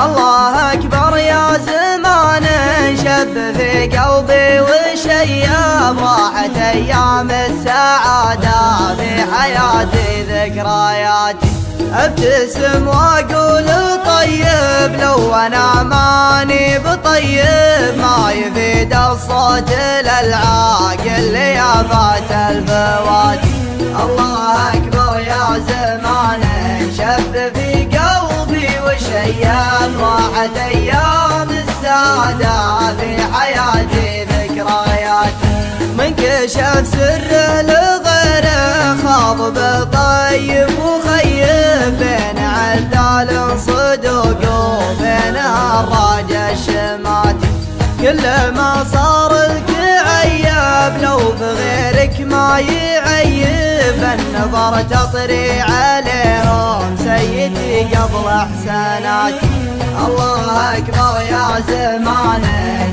الله أكبر يا زمان شب في قلبي وشيب راحت أيام السعادة في حياتي ذكرياتي. ابتسم واقول طيب لو انا ماني بطيب ما يفيد الصوت للعاقل ليافات الفوات. الله اكبر يا زمان شب في قلبي وشيب راحت ايام السعادة في حياتي ذكرياتي. من كشف سره لغيره خاض بطيب وخيب بين عدال صدوق وبين الراج الشماتي. كل ما صار لك عيب لو بغيرك ما يعيب النظر تطري عليهم سيدي قبل احساناتي. الله اكبر يا زمان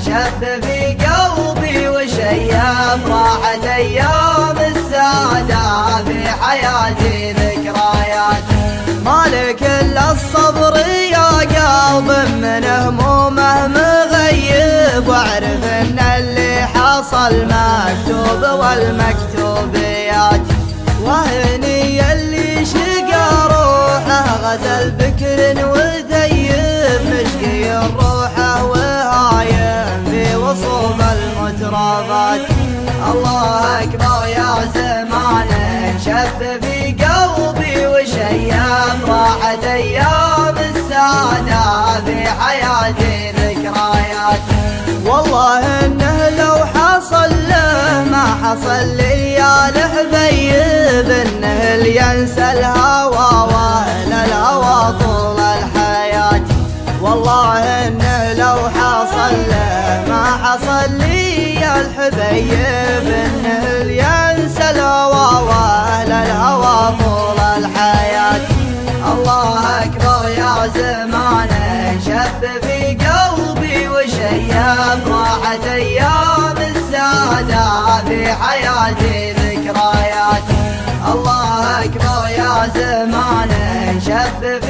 شب في قلبي وشيب راحت ايام السعادة في حياتي ذكرياتي. مالك الا الصبر يا قلب من همومه مغيب واعرف ان اللي حصل مكتوب والمكتوبيات. وهني اللي شقى روحه غزل بكر وذيب مشقي روحه وهايم في وصوب المترابات. الله اكبر يا زمان شب في قلبي وشيب راحت ايام السعادة في حياتي ذكرياتي. والله انه لو حصل له ما حصل لي يا الحبيب انه اللي ينسى الهوى واهل الهوى طول الحياة. والله انه لو حصل له ما حصل لي يا الحبيب انه اللي ينسى الهوى واهل الهوى طول الحياة. الله اكبر يا زمان شب في قلبي وشيب راحت ايام السعادة في حياتي ذكرياتي. الله اكبر يا زمان شب